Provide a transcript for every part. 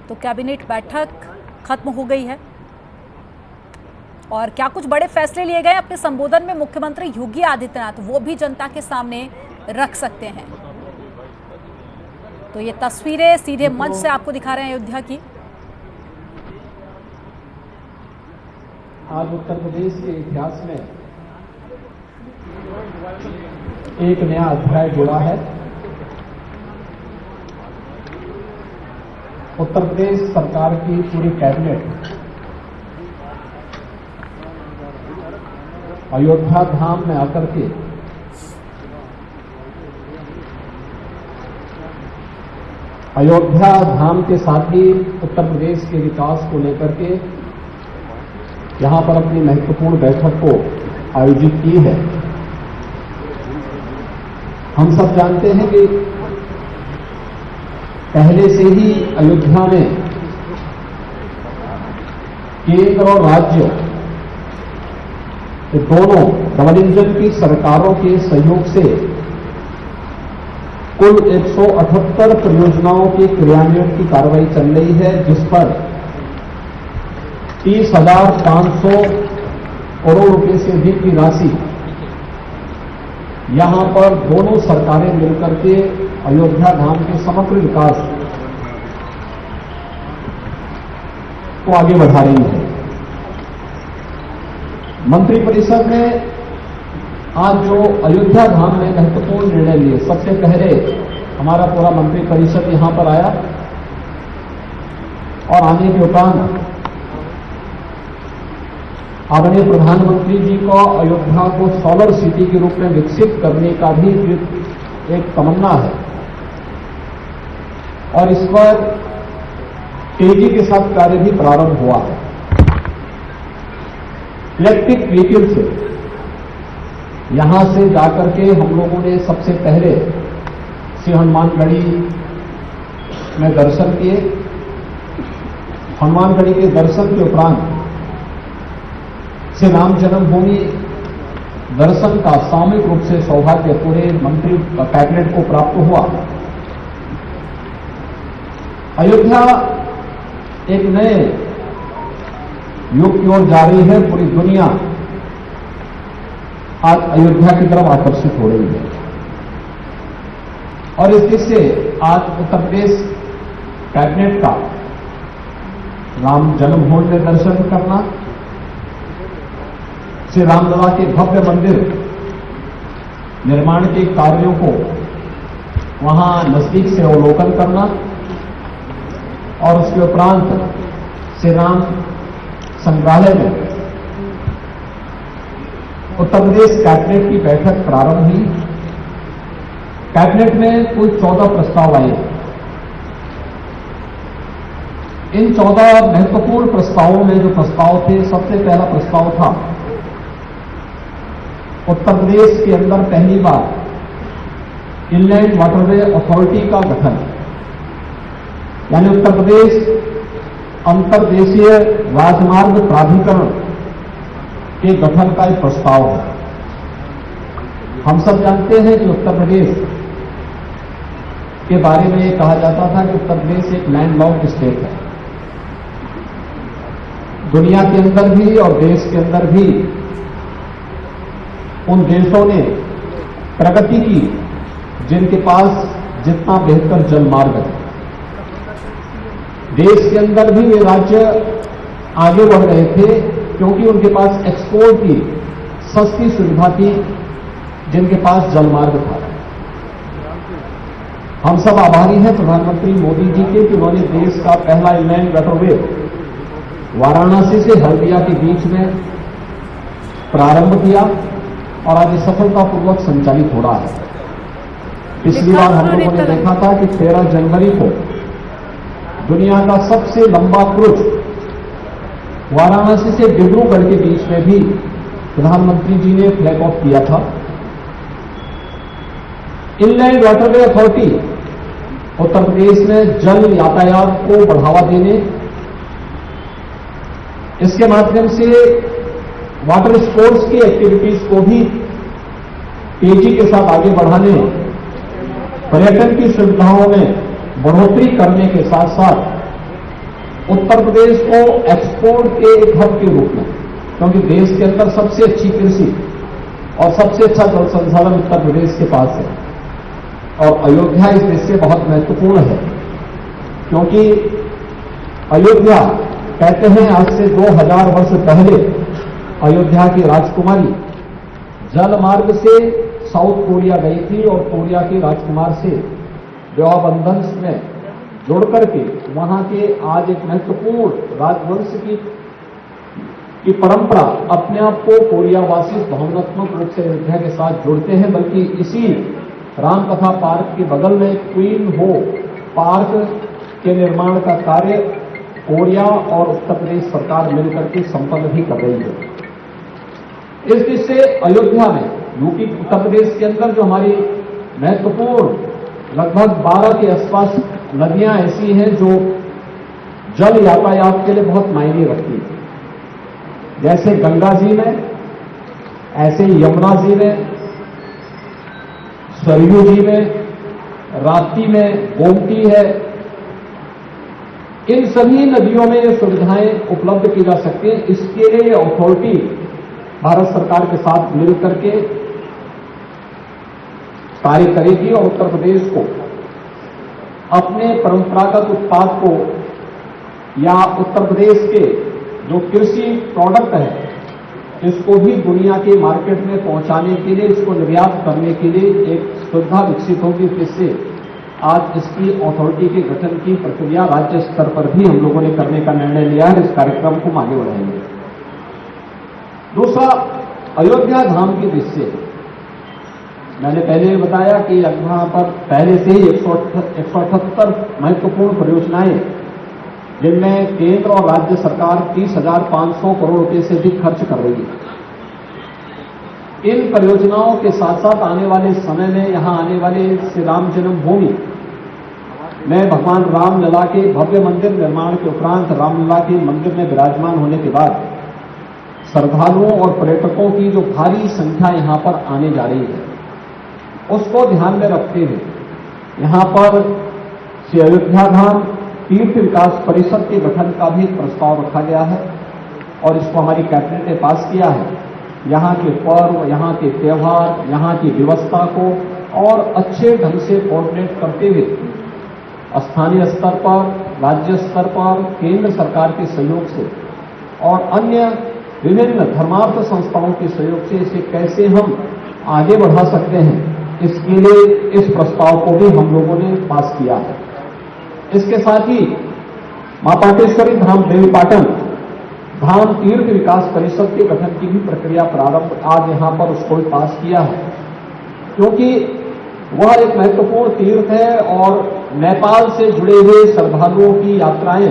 तो कैबिनेट बैठक खत्म हो गई है और क्या कुछ बड़े फैसले लिए गए अपने संबोधन में मुख्यमंत्री योगी आदित्यनाथ वो भी जनता के सामने रख सकते हैं। तो ये तस्वीरें सीधे मंच से आपको दिखा रहे हैं अयोध्या की। आज उत्तर प्रदेश के इतिहास में एक नया अध्याय जुड़ा है। उत्तर प्रदेश सरकार की पूरी कैबिनेट अयोध्या धाम में आकर के अयोध्या धाम के साथ ही उत्तर प्रदेश के विकास को लेकर के यहां पर अपनी महत्वपूर्ण बैठक को आयोजित की है। हम सब जानते हैं कि पहले से ही अयोध्या में केंद्र और राज्य के दोनों डबल इंजन की सरकारों के सहयोग से कुल 178 परियोजनाओं के क्रियान्वयन की कार्रवाई चल रही है, जिस पर 30,500 करोड़ रुपए से अधिक की राशि यहां पर दोनों सरकारें मिलकर के अयोध्या धाम के समग्र विकास को आगे बढ़ा रही है। मंत्रिपरिषद ने आज जो अयोध्या धाम में महत्वपूर्ण निर्णय लिए, सबसे पहले हमारा पूरा मंत्रिपरिषद यहां पर आया और आने के उपरांत आदरणीय प्रधानमंत्री जी को अयोध्या को सोलर सिटी के रूप में विकसित करने का भी एक तमन्ना है और इस पर तेजी के साथ कार्य भी प्रारंभ हुआ है। इलेक्ट्रिक व्हीकल से यहां से जाकर के हम लोगों ने सबसे पहले श्री हनुमानगढ़ी में दर्शन किए। हनुमानगढ़ी के दर्शन के उपरांत श्री राम जन्मभूमि दर्शन का सामूहिक रूप से सौभाग्य पूरे मंत्री कैबिनेट को प्राप्त हुआ। अयोध्या एक नए युग की ओर जा रही है। पूरी दुनिया आज अयोध्या की तरफ आकर्षित हो रही है और इस दृष्टि से आज उत्तर प्रदेश कैबिनेट का राम जन्मभूमि में दर्शन करना, श्री रामलला के भव्य मंदिर निर्माण के कार्यों को वहां नजदीक से अवलोकन करना और उसके उपरांत श्री राम संग्रहालय में उत्तर प्रदेश कैबिनेट की बैठक प्रारंभ हुई। कैबिनेट में कुल 14 प्रस्ताव आए। इन 14 महत्वपूर्ण प्रस्तावों में जो प्रस्ताव थे, सबसे पहला प्रस्ताव था उत्तर प्रदेश के अंदर पहली बार इनलैंड वाटरवे अथॉरिटी का गठन, यानी उत्तर प्रदेश अंतर्देशीय राजमार्ग प्राधिकरण के गठन का एक प्रस्ताव है। हम सब जानते हैं कि उत्तर प्रदेश के बारे में ये कहा जाता था कि उत्तर प्रदेश एक लैंडलॉक्ड स्टेट है। दुनिया के अंदर भी और देश के अंदर भी उन देशों ने प्रगति की जिनके पास जितना बेहतर जलमार्ग है। देश के अंदर भी वे राज्य आगे बढ़ रहे थे क्योंकि उनके पास एक्सपोर्ट की सस्ती सुविधा थी, जिनके पास जलमार्ग था। हम सब आभारी हैं प्रधानमंत्री मोदी जी के कि उन्होंने देश का पहला इनलैंड वाटरवे वाराणसी से हल्दिया के बीच में प्रारंभ किया और आज ये सफलतापूर्वक संचालित हो रहा है। पिछली बार हम लोगों ने देखा था कि 13 जनवरी को दुनिया का सबसे लंबा क्रूज वाराणसी से डिब्रूगढ़ के बीच में भी प्रधानमंत्री जी ने फ्लैग ऑफ किया था। Inland waterway authority Uttar Pradesh में जल यातायात को बढ़ावा देने, इसके माध्यम से वाटर स्पोर्ट्स की एक्टिविटीज को भी तेजी के साथ आगे बढ़ाने पर्यटन की सुविधाओं में बढ़ोतरी करने के साथ साथ उत्तर प्रदेश को एक्सपोर्ट के एक हब के रूप में, क्योंकि देश के अंदर सबसे अच्छी कृषि और सबसे अच्छा जल संसाधन उत्तर प्रदेश के पास है और अयोध्या इस दृष्टि से बहुत महत्वपूर्ण है, क्योंकि अयोध्या कहते हैं आज से 2000 वर्ष पहले अयोध्या की राजकुमारी जल मार्ग से साउथ कोरिया गई थी और कोरिया के राजकुमार से विवाह बंधन में जुड़ करके वहां के आज एक महत्वपूर्ण राजवंश की परंपरा अपने आप को कोरियावासी भावनात्मक रूप से अयोध्या के साथ जोड़ते हैं। बल्कि इसी रामकथा पार्क के बगल में क्वीन हो पार्क के निर्माण का कार्य कोरिया और उत्तर प्रदेश सरकार मिलकर के संपन्न भी कर रही है। इस दृष्टि से अयोध्या में यूपी उत्तर प्रदेश के अंदर जो हमारी महत्वपूर्ण लगभग 12 के आसपास नदियां ऐसी हैं जो जल यातायात के लिए बहुत मायने रखती है, जैसे गंगा जी में, ऐसे ही यमुना जी में, सरयू जी में, राप्ती में, गोमती है। इन सभी नदियों में ये सुविधाएं उपलब्ध की जा सकती हैं। इसके लिए अथॉरिटी भारत सरकार के साथ मिलकर के कार्य करेगी और उत्तर प्रदेश को अपने परंपरागत उत्पाद को या उत्तर प्रदेश के जो कृषि प्रोडक्ट है इसको भी दुनिया के मार्केट में पहुंचाने के लिए, इसको निर्यात करने के लिए एक सुविधा विकसित होगी, जिससे आज इसकी अथॉरिटी के गठन की प्रक्रिया राज्य स्तर पर भी हम लोगों ने करने का निर्णय लिया है। इस कार्यक्रम को आगे बढ़ाएंगे। दूसरा, अयोध्या धाम की दृष्टि से मैंने पहले बताया कि यहां पर पहले से ही 178 महत्वपूर्ण परियोजनाएं, जिनमें केंद्र और राज्य सरकार 30,500 करोड़ रुपए से अधिक खर्च कर रही है। इन परियोजनाओं के साथ साथ आने वाले समय में यहां आने वाले श्री राम जन्मभूमि में भगवान रामलला के भव्य मंदिर निर्माण के उपरांत रामलला के मंदिर में विराजमान होने के बाद श्रद्धालुओं और पर्यटकों की जो भारी संख्या यहां पर आने जा रही है, उसको ध्यान में रखते हुए यहां पर श्री अयोध्या धाम तीर्थ विकास परिषद के गठन का भी प्रस्ताव रखा गया है और इसको हमारी कैबिनेट ने पास किया है। यहां के पर्व, यहां के त्यौहार, यहां की व्यवस्था को और अच्छे ढंग से कोऑर्डिनेट करते हुए स्थानीय स्तर पर, राज्य स्तर पर, केंद्र सरकार के सहयोग से और अन्य विभिन्न धर्मार्थ संस्थाओं के सहयोग से इसे कैसे हम आगे बढ़ा सकते हैं, इसके लिए इस प्रस्ताव को भी हम लोगों ने पास किया है। इसके साथ ही मां पाटेश्वरी धाम देवीपाटन धाम तीर्थ विकास परिषद के गठन की भी प्रक्रिया प्रारंभ आज यहां पर उसको भी पास किया है, क्योंकि वह एक महत्वपूर्ण तीर्थ है और नेपाल से जुड़े हुए श्रद्धालुओं की यात्राएं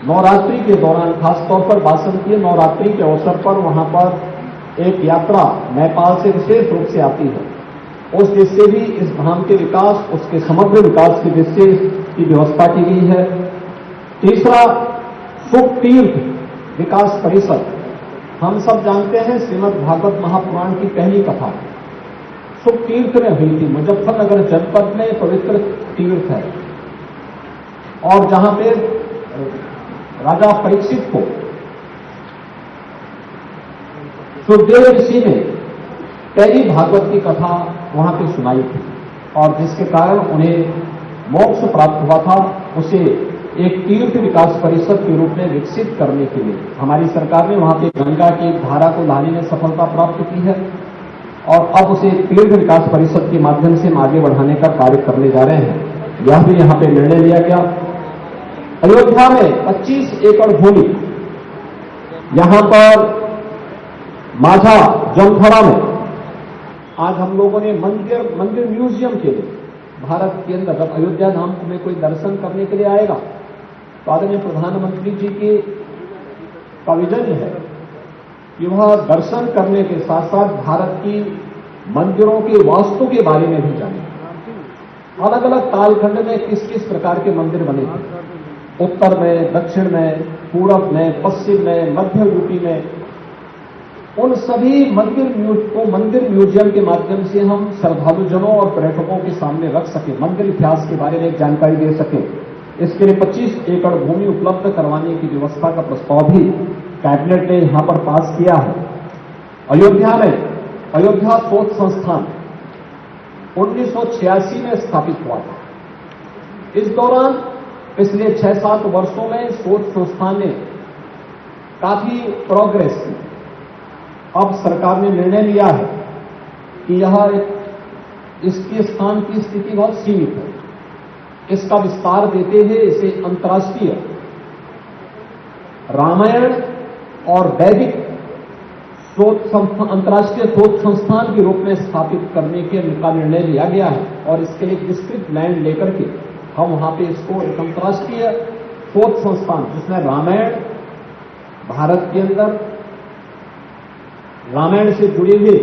नवरात्रि के दौरान, खासतौर पर वासंतीय नवरात्रि के अवसर पर वहां पर एक यात्रा नेपाल से विशेष रूप से आती है। उस दृष्टि से भी इस धाम के विकास, उसके समग्र विकास की दृष्टि से की व्यवस्था की गई है। तीसरा, सुख तीर्थ विकास परिषद। हम सब जानते हैं श्रीमद् भागवत महापुराण की पहली कथा सुख तीर्थ में हुई थी। मुजफ्फरनगर जनपद में पवित्र तीर्थ है और जहां पे राजा परीक्षित को सुखदेव ऋषि ने पहली भागवत की कथा वहां पे सुनाई थी और जिसके कारण उन्हें मोक्ष प्राप्त हुआ था। उसे एक तीर्थ विकास परिषद के रूप में विकसित करने के लिए हमारी सरकार ने वहां पे गंगा की धारा को लाने में सफलता प्राप्त की है और अब उसे तीर्थ विकास परिषद के माध्यम से हम आगे बढ़ाने का कार्य करने जा रहे हैं। यह भी यहां पे निर्णय लिया गया। अयोध्या में 25 एकड़ भूमि, यहां पर माझा जमथड़ा में आज हम लोगों ने मंदिर म्यूजियम के लिए भारत के अंदर, जब अयोध्या धाम में कोई दर्शन करने के लिए आएगा तो आदरणीय प्रधानमंत्री जी की का विजन है कि वह दर्शन करने के साथ साथ भारत की मंदिरों के वास्तु के बारे में भी जाने। अलग अलग कालखंड में किस किस प्रकार के मंदिर बने थे, उत्तर में, दक्षिण में, पूरब में, पश्चिम में, मध्य यूपी में, उन सभी मंदिर म्यूजियम के माध्यम से हम श्रद्धालुजनों और पर्यटकों के सामने रख सके, मंदिर इतिहास के बारे में एक जानकारी दे सके। इसके लिए 25 एकड़ भूमि उपलब्ध करवाने की व्यवस्था का प्रस्ताव भी कैबिनेट ने यहां पर पास किया है। अयोध्या में अयोध्या शोध संस्थान 1986 में स्थापित हुआ था। इस दौरान पिछले 6-7 वर्षों में शोध संस्थान ने काफी प्रोग्रेस की। अब सरकार ने निर्णय लिया है कि इसके स्थान की स्थिति बहुत सीमित है। इसका विस्तार देते हुए इसे अंतर्राष्ट्रीय रामायण और वैदिक अंतर्राष्ट्रीय शोध संस्थान के रूप में स्थापित करने का निर्णय लिया गया है। और इसके लिए विस्तृत लैंड लेकर के हम वहां पे इसको एक अंतर्राष्ट्रीय शोध संस्थान, जिसमें रामायण, भारत के अंदर रामायण से जुड़े हुए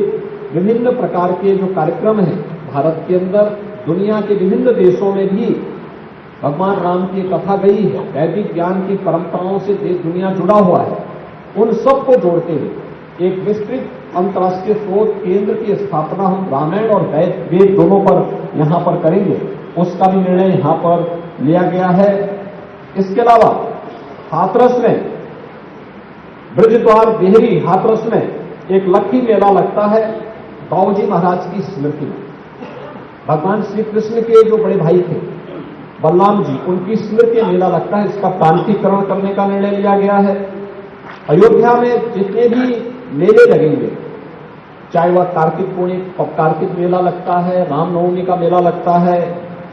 विभिन्न प्रकार के जो कार्यक्रम हैं, भारत के अंदर दुनिया के विभिन्न देशों में भी भगवान राम की कथा गई है, वैदिक ज्ञान की परंपराओं से दुनिया जुड़ा हुआ है, उन सबको जोड़ते हुए एक विस्तृत अंतर्राष्ट्रीय शोध केंद्र की स्थापना हम रामायण और वेद दोनों पर यहां पर करेंगे। उसका भी निर्णय यहां पर लिया गया है। इसके अलावा हाथरस में ब्रजद्वार देहरी हाथरस में एक लक्की मेला लगता है बाबूजी महाराज की स्मृति में। भगवान श्री कृष्ण के जो बड़े भाई थे बलराम जी, उनकी स्मृति में मेला लगता है। इसका प्रांतीकरण करने का निर्णय लिया गया है। अयोध्या में जितने भी मेले लगेंगे, चाहे वह कार्तिक मेला लगता है, रामनवमी का मेला लगता है,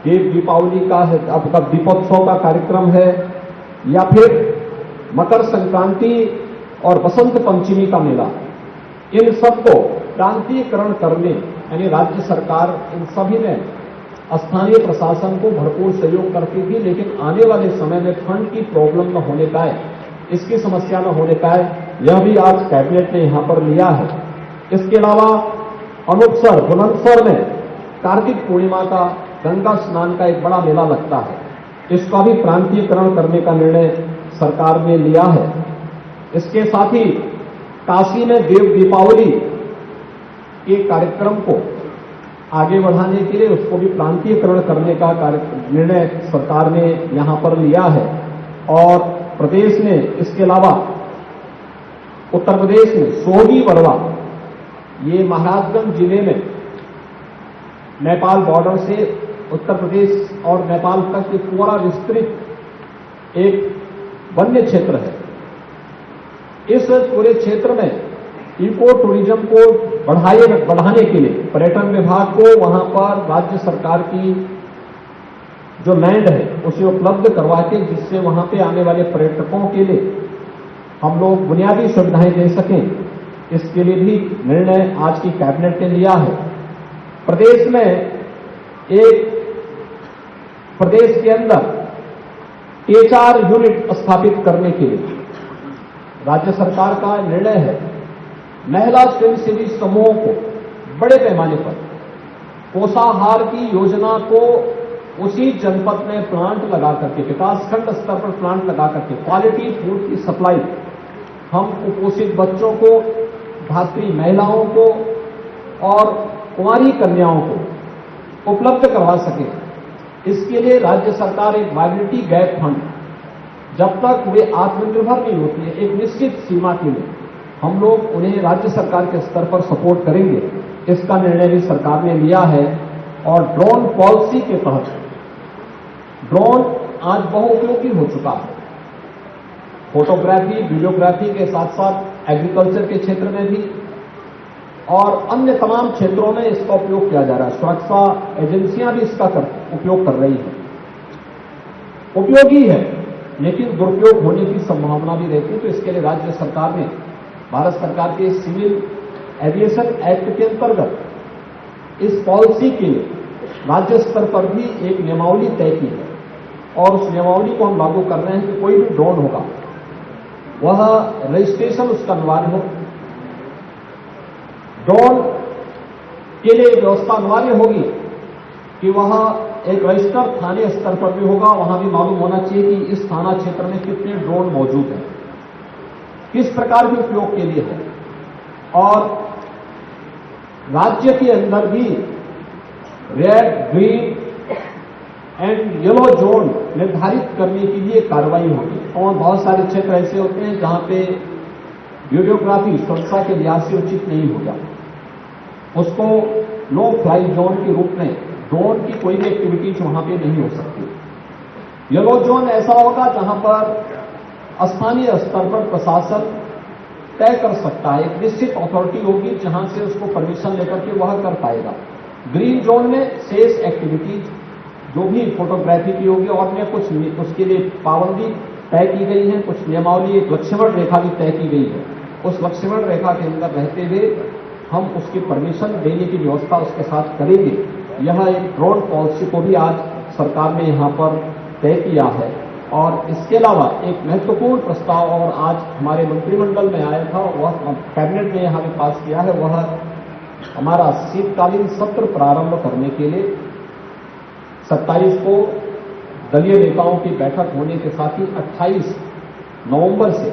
देव दीपावली का है, आपका दीपोत्सव का कार्यक्रम है, या फिर मकर संक्रांति और बसंत पंचमी का मेला, इन सबको प्रांतीयकरण करने यानी राज्य सरकार इन सभी में स्थानीय प्रशासन को भरपूर सहयोग करती थी। लेकिन आने वाले समय में फंड की प्रॉब्लम न होने पाए, इसकी समस्या न होने पाए, यह भी आज कैबिनेट ने यहां पर लिया है। इसके अलावा अमृतसर बुलंदशहर में कार्तिक पूर्णिमा का गंगा स्नान का एक बड़ा मेला लगता है। इसका भी प्रांतीयकरण करने का निर्णय सरकार ने लिया है। इसके साथ ही काशी में देव दीपावली के कार्यक्रम को आगे बढ़ाने के लिए उसको भी प्रांतीयकरण करने का निर्णय सरकार ने यहां पर लिया है। और प्रदेश ने इसके अलावा उत्तर प्रदेश में सोहगी बड़वा, ये महाराजगंज जिले में नेपाल बॉर्डर से उत्तर प्रदेश और नेपाल तक एक पूरा विस्तृत एक वन्य क्षेत्र है। इस पूरे क्षेत्र में इको टूरिज्म को बढ़ाने के लिए पर्यटन विभाग को वहां पर राज्य सरकार की जो लैंड है उसे उपलब्ध करवा के, जिससे वहां पे आने वाले पर्यटकों के लिए हम लोग बुनियादी सुविधाएं दे सकें, इसके लिए भी निर्णय आज की कैबिनेट ने लिया है। प्रदेश में प्रदेश के अंदर HR यूनिट स्थापित करने के लिए राज्य सरकार का निर्णय है। महिला स्वयंसेवी समूहों को बड़े पैमाने पर पोषाहार की योजना को उसी जनपद में प्लांट लगा करके, विकासखंड स्तर पर प्लांट लगा करके क्वालिटी फूड की सप्लाई हम कुपोषित बच्चों को, धात्री महिलाओं को और कुंवारी कन्याओं को उपलब्ध करवा सके। इसके लिए राज्य सरकार एक वायबिलिटी गैप फंड, जब तक वे आत्मनिर्भर नहीं होती है, एक निश्चित सीमा के लिए हम लोग उन्हें राज्य सरकार के स्तर पर सपोर्ट करेंगे। इसका निर्णय भी सरकार ने लिया है। और ड्रोन पॉलिसी के तहत ड्रोन आज बहुउपयोगी हो चुका है। फोटोग्राफी, वीडियोग्राफी के साथ साथ एग्रीकल्चर के क्षेत्र में भी और अन्य तमाम क्षेत्रों में इसका उपयोग किया जा रहा है। सुरक्षा एजेंसियां भी इसका उपयोग कर रही हैं। उपयोगी है, लेकिन दुरुपयोग होने की संभावना भी रहती है। तो इसके लिए राज्य सरकार ने भारत सरकार के सिविल एविएशन एक्ट के अंतर्गत इस पॉलिसी के लिए राज्य स्तर पर भी एक नियमावली तय की है और उस नियमावली को हम लागू कर रहे हैं कि कोई भी ड्रोन होगा वह रजिस्ट्रेशन उसका अनिवार्य हो। ड्रोन के लिए व्यवस्था अनिवार्य होगी कि वह एक रजिस्टर थाने स्तर पर भी होगा। वहां भी मालूम होना चाहिए कि इस थाना क्षेत्र में कितने ड्रोन मौजूद हैं, किस प्रकार के उपयोग के लिए है। और राज्य के अंदर भी red, green and yellow zone निर्धारित करने के लिए कार्रवाई होगी। और बहुत सारे क्षेत्र ऐसे होते हैं जहां पे वीडियोग्राफी सुरक्षा के लिहाज से उचित नहीं होगा, उसको नो फ्लाई जोन के रूप में ड्रोन की कोई भी एक्टिविटीज वहां पे नहीं हो सकती। येलो जोन ऐसा होगा जहां पर स्थानीय स्तर पर प्रशासन तय कर सकता है, एक निश्चित अथॉरिटी होगी जहां से उसको परमिशन लेकर के वह कर पाएगा। ग्रीन जोन में शेष एक्टिविटीज जो भी फोटोग्राफी की होगी और में कुछ उसके लिए पाबंदी तय की गई है, कुछ नियमावली, एक लक्ष्मण रेखा भी तय की गई है। उस लक्ष्मण रेखा के अंदर रहते हुए हम उसकी परमिशन देने की व्यवस्था उसके साथ करेंगे। यह एक ड्रोन पॉलिसी को भी आज सरकार ने यहां पर तय किया है। और इसके अलावा एक महत्वपूर्ण प्रस्ताव और आज हमारे मंत्रिमंडल में आया था, वह कैबिनेट ने यहां भी पास किया है, वह हमारा शीतकालीन सत्र प्रारंभ करने के लिए 27 को दलीय नेताओं की बैठक होने के साथ ही 28 नवंबर से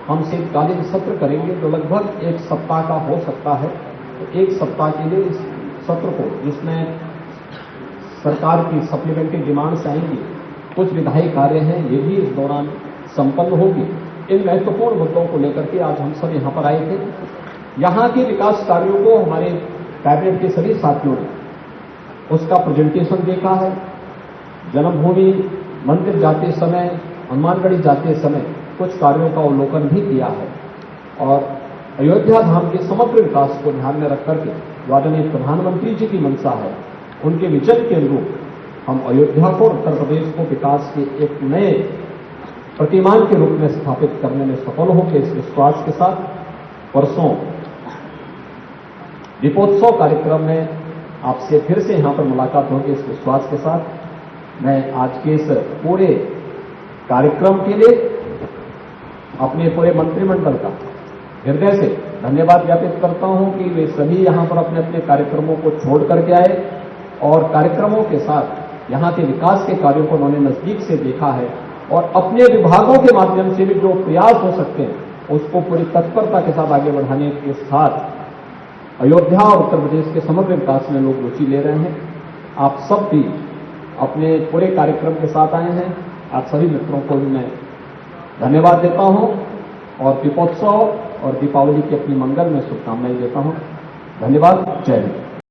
हम शीतकालीन सत्र करेंगे, जो लगभग एक सप्ताह का हो सकता है। तो एक सप्ताह के लिए इस सत्र को, जिसमें सरकार की सप्लीमेंट्री डिमांड्स आएंगी, कुछ विधायी कार्य हैं, ये भी इस दौरान संपन्न होगी। इन महत्वपूर्ण मुद्दों को लेकर के आज हम सब यहां पर आए थे। यहां के विकास कार्यों को हमारे कैबिनेट के सभी साथियों ने उसका प्रेजेंटेशन देखा है। जन्मभूमि मंदिर जाते समय, हनुमानगढ़ी जाते समय कुछ कार्यों का अवलोकन भी किया है और अयोध्या धाम के समग्र विकास को ध्यान में रखकर के जो आदरणीय प्रधानमंत्री जी की मंशा है, उनके विजन के अनुरूप हम अयोध्या को, उत्तर प्रदेश को विकास के एक नए प्रतिमान के रूप में स्थापित करने में सफल होकर इस विश्वास के साथ परसों दीपोत्सव कार्यक्रम में आपसे फिर से यहां पर मुलाकात होगी। इस विश्वास के साथ मैं आज के इस पूरे कार्यक्रम के लिए अपने पूरे मंत्रिमंडल का हृदय से धन्यवाद ज्ञापित करता हूं कि वे सभी यहां पर अपने अपने कार्यक्रमों को छोड़ करके आए और कार्यक्रमों के साथ यहां के विकास के कार्यों को उन्होंने नजदीक से देखा है और अपने विभागों के माध्यम से भी जो प्रयास हो सकते हैं उसको पूरी तत्परता के साथ आगे बढ़ाने के साथ अयोध्या और उत्तर प्रदेश के समग्र विकास में लोग रुचि ले रहे हैं। आप सब भी अपने पूरे कार्यक्रम के साथ आए हैं। आप सभी मित्रों को भी मैं धन्यवाद देता हूं और दीपोत्सव और दीपावली की अपनी मंगल में शुभकामनाएं देता हूं। धन्यवाद। जय हिंद।